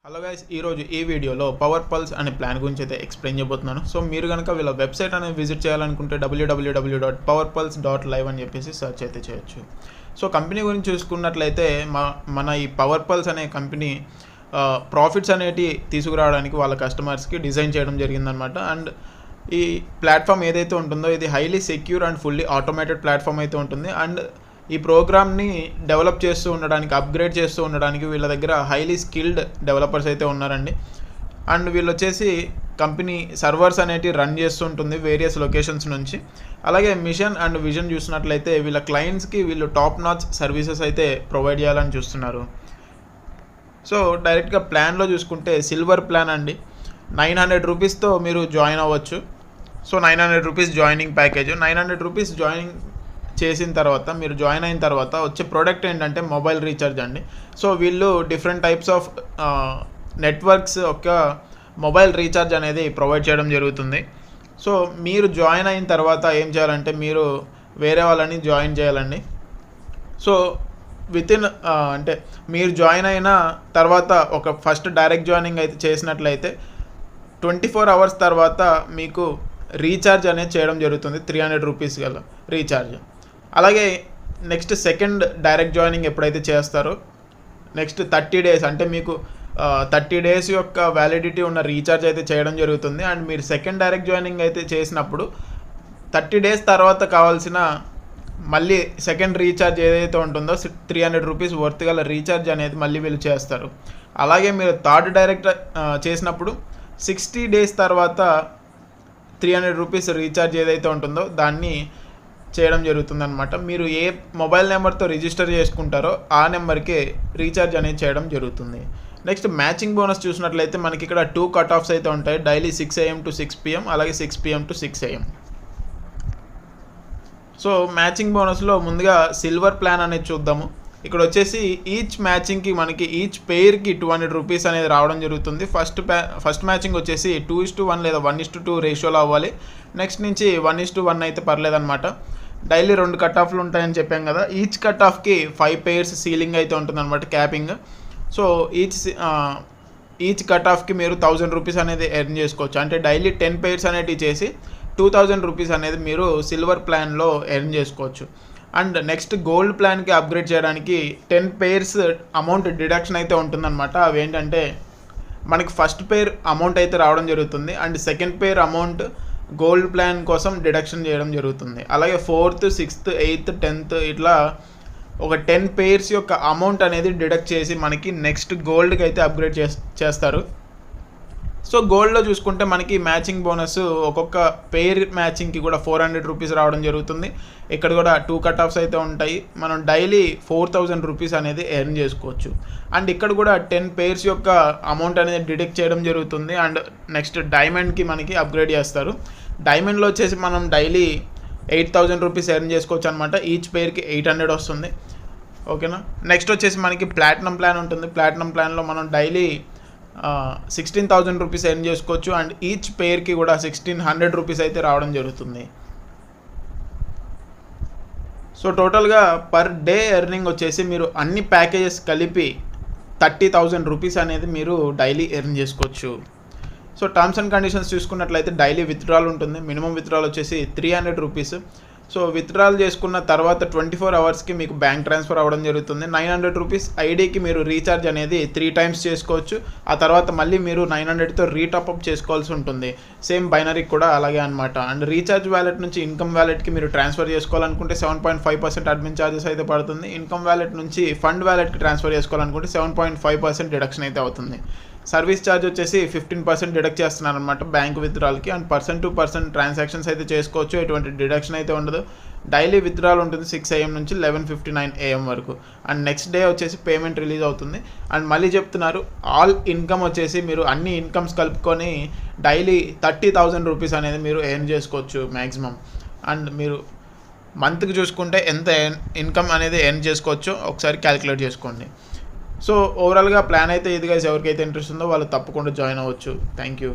Hello guys, ఈరోజు ఈ వీడియోలో పవర్ పల్స్ అనే ప్లాన్ గురించి అయితే ఎక్స్ప్లెయిన్ చేయబోతున్నాను. సో మీరు కనుక వీళ్ళ వెబ్సైట్ అనేది విజిట్ చేయాలనుకుంటే www.powerpulse.live అని చెప్పేసి సెర్చ్ అయితే చేయొచ్చు. సో కంపెనీ గురించి చూసుకున్నట్లయితే మన ఈ పవర్ పల్స్ అనే కంపెనీ ప్రాఫిట్స్ అనేటివి తీసుకురావడానికి వాళ్ళ కస్టమర్స్కి డిజైన్ చేయడం జరిగిందనమాట. అండ్ ఈ ప్లాట్ఫామ్ ఏదైతే ఉంటుందో ఇది highly secure and fully automated platform అయితే ఉంటుంది. అండ్ ఈ ప్రోగ్రామ్ని డెవలప్ చేస్తూ ఉండడానికి, అప్గ్రేడ్ చేస్తూ ఉండడానికి వీళ్ళ దగ్గర హైలీ స్కిల్డ్ డెవలపర్స్ అయితే ఉన్నారండి. అండ్ వీళ్ళు వచ్చేసి కంపెనీ సర్వర్స్ అనేటివి రన్ చేస్తూ ఉంటుంది వేరియస్ లొకేషన్స్ నుంచి. అలాగే మిషన్ అండ్ విజన్ చూసినట్లయితే వీళ్ళ క్లయింట్స్కి వీళ్ళు టాప్ నాచ్ సర్వీసెస్ అయితే ప్రొవైడ్ చేయాలని చూస్తున్నారు. సో డైరెక్ట్గా ప్లాన్లో చూసుకుంటే సిల్వర్ ప్లాన్ అండి, 900 రూపీస్తో మీరు జాయిన్ అవ్వచ్చు. So 900 rupees joining package. 900 rupees joining చేసిన తర్వాత మీరు జాయిన్ అయిన తర్వాత వచ్చే ప్రోడక్ట్ ఏంటంటే మొబైల్ రీఛార్జ్ అండి. సో వీళ్ళు డిఫరెంట్ టైప్స్ ఆఫ్ నెట్వర్క్స్ ఒక మొబైల్ రీఛార్జ్ అనేది ప్రొవైడ్ చేయడం జరుగుతుంది. సో మీరు జాయిన్ అయిన తర్వాత ఏం చేయాలంటే మీరు వేరే వాళ్ళని జాయిన్ చేయాలండి. సో వితిన్ అంటే మీరు జాయిన్ అయిన తర్వాత ఒక ఫస్ట్ డైరెక్ట్ జాయినింగ్ అయితే చేసినట్లయితే 24 అవర్స్ తర్వాత మీకు రీఛార్జ్ అనేది చేయడం జరుగుతుంది, 300 రూపీస్ గల రీఛార్జ్. అలాగే నెక్స్ట్ సెకండ్ డైరెక్ట్ జాయినింగ్ ఎప్పుడైతే చేస్తారో నెక్స్ట్ 30 డేస్ అంటే మీకు 30 డేస్ యొక్క వ్యాలిడిటీ ఉన్న రీఛార్జ్ అయితే చేయడం జరుగుతుంది. అండ్ మీరు సెకండ్ డైరెక్ట్ జాయినింగ్ అయితే చేసినప్పుడు 30 డేస్ తర్వాత కావాల్సిన మళ్ళీ సెకండ్ రీఛార్జ్ ఏదైతే ఉంటుందో 300 రూపీస్ వర్త్ గల రీఛార్జ్ అనేది మళ్ళీ వీళ్ళు చేస్తారు. అలాగే మీరు థర్డ్ డైరెక్ట్ చేసినప్పుడు 60 డేస్ తర్వాత 300 రూపీస్ రీఛార్జ్ ఏదైతే ఉంటుందో దాన్ని చేయడం జరుగుతుందన్నమాట. మీరు ఏ మొబైల్ నెంబర్తో రిజిస్టర్ చేసుకుంటారో ఆ నెంబర్కే రీఛార్జ్ అనేది చేయడం జరుగుతుంది. నెక్స్ట్ మ్యాచింగ్ బోనస్ చూసినట్లయితే మనకి ఇక్కడ 2 కట్ ఆఫ్స్ అయితే ఉంటాయి, డైలీ 6 AM to 6 PM, అలాగే 6 PM to 6 AM. So matching బోనస్లో ముందుగా సిల్వర్ ప్లాన్ అనేది చూద్దాము. ఇక్కడ వచ్చేసి ఈచ్ మ్యాచింగ్కి మనకి ఈచ్ పెయిర్కి 200 రూపీస్ అనేది రావడం జరుగుతుంది. ఫస్ట్ మ్యాచింగ్ వచ్చేసి 2:1 లేదా 1:2 రేషియోలో అవ్వాలి. నెక్స్ట్ నుంచి 1:1 అయితే పర్లేదన్నమాట. డైలీ 2 కట్ ఆఫ్లు ఉంటాయని చెప్పాం కదా. ఈచ్ కట్ ఆఫ్కి 5 pairs సీలింగ్ అయితే ఉంటుందన్నమాట, క్యాపింగ్. సో ఈచ్ కట్ ఆఫ్కి మీరు 1000 రూపీస్ అనేది ఎర్న్ చేసుకోవచ్చు. అంటే డైలీ 10 pairs అనేటివి చేసి 2000 రూపీస్ అనేది మీరు సిల్వర్ ప్లాన్లో ఎర్న్ చేసుకోవచ్చు. అండ్ నెక్స్ట్ గోల్డ్ ప్లాన్కి అప్గ్రేడ్ చేయడానికి 10 pairs అమౌంట్ డిడక్షన్ అయితే ఉంటుందన్నమాట. అవి ఏంటంటే మనకి ఫస్ట్ పెయిర్ అమౌంట్ అయితే రావడం జరుగుతుంది, and second pair amount gold plan కోసం డిడక్షన్ చేయడం జరుగుతుంది. అలాగే 4th, 6th, 8th, 10th ఇట్లా ఒక 10 pairs యొక్క అమౌంట్ అనేది డిడక్ట్ చేసి మనకి నెక్స్ట్ గోల్డ్కి అయితే అప్గ్రేడ్ చేస్తారు. సో గోల్డ్లో చూసుకుంటే మనకి మ్యాచింగ్ బోనస్ ఒక్కొక్క పెయిర్ మ్యాచింగ్కి కూడా 400 రూపీస్ రావడం జరుగుతుంది. ఇక్కడ కూడా 2 కట్ ఆఫ్స్ అయితే ఉంటాయి. మనం డైలీ 4000 రూపీస్ అనేది ఎర్న్ చేసుకోవచ్చు. అండ్ ఇక్కడ కూడా 10 pairs యొక్క అమౌంట్ అనేది డిడక్ట్ చేయడం జరుగుతుంది. అండ్ నెక్స్ట్ డైమండ్కి మనకి అప్గ్రేడ్ చేస్తారు. డైమండ్లో వచ్చేసి మనం డైలీ 8000 రూపీస్ ఎర్న్ చేసుకోవచ్చు అనమాట. ఈచ్ పెయిర్కి 800 వస్తుంది. ఓకేనా. నెక్స్ట్ వచ్చేసి మనకి ప్లాటినం ప్లాన్ ఉంటుంది. ప్లాటినం ప్లాన్లో మనం డైలీ 16,000 రూపీస్ ఎర్న్ చేసుకోవచ్చు. అండ్ ఈచ్ పెయిర్కి కూడా 1600 రూపీస్ అయితే రావడం జరుగుతుంది. సో టోటల్గా పర్ డే ఎర్నింగ్ వచ్చేసి మీరు అన్ని ప్యాకేజెస్ కలిపి 30,000 రూపీస్ అనేది మీరు డైలీ ఎర్న్ చేసుకోవచ్చు. సో టర్మ్స్ అండ్ కండిషన్స్ చూసుకున్నట్లయితే డైలీ విత్డ్రాల్ ఉంటుంది. మినిమం విత్డ్రాల్ వచ్చేసి 300 రూపీస్. సో విత్డ్రాల్ చేసుకున్న తర్వాత 24 అవర్స్కి మీకు బ్యాంక్ ట్రాన్స్ఫర్ అవ్వడం జరుగుతుంది. 900 రూపీస్ ఐడికి మీరు రీఛార్జ్ అనేది 3 times చేసుకోవచ్చు. ఆ తర్వాత మళ్ళీ మీరు 900తో రీటాప్అప్ చేసుకోవాల్సి ఉంటుంది. సేమ్ బైనరీకి కూడా అలాగే అనమాట. అండ్ రీఛార్జ్ వ్యాలెట్ నుంచి ఇన్కమ్ వ్యాలెట్కి మీరు ట్రాన్స్ఫర్ చేసుకోవాలనుకుంటే 7.5% అడ్మిన్ ఛార్జెస్ అయితే పడుతుంది. ఇన్కమ్ వ్యాలెట్ నుంచి ఫండ్ వ్యాలెట్కి ట్రాన్స్ఫర్ చేసుకోవాలనుకుంటే 7.5% డిడక్షన్ అయితే అవుతుంది. సర్వీస్ ఛార్జ్ వచ్చేసి 15% డిడక్ట్ చేస్తున్నారు అనమాట బ్యాంక్ విత్డ్రాల్కి. And person to person transactions అయితే చేసుకోవచ్చు, ఎటువంటి డిడక్షన్ అయితే ఉండదు. డైలీ విత్డ్రాల్ ఉంటుంది 6 AM నుంచి 11:59 AM వరకు. అండ్ నెక్స్ట్ డే వచ్చేసి పేమెంట్ రిలీజ్ అవుతుంది. అండ్ మళ్ళీ చెప్తున్నారు, ఆల్ ఇన్కమ్ వచ్చేసి మీరు అన్ని ఇన్కమ్స్ కలుపుకొని డైలీ 30,000 రూపీస్ అనేది మీరు ఎర్న్ చేసుకోవచ్చు మ్యాక్సిమం. అండ్ మీరు మంత్కి చూసుకుంటే ఎంత ఇన్కమ్ అనేది ఎర్న్ చేసుకోవచ్చో ఒకసారి క్యాలిక్యులేట్ చేసుకోండి. సో ఓవరాల్గా ప్లాన్ అయితే ఇది గైస్. ఎవరికైతే ఇంట్రెస్ట్ ఉందో వాళ్ళు తప్పకుండా జాయిన్ అవ్వచ్చు. Thank you.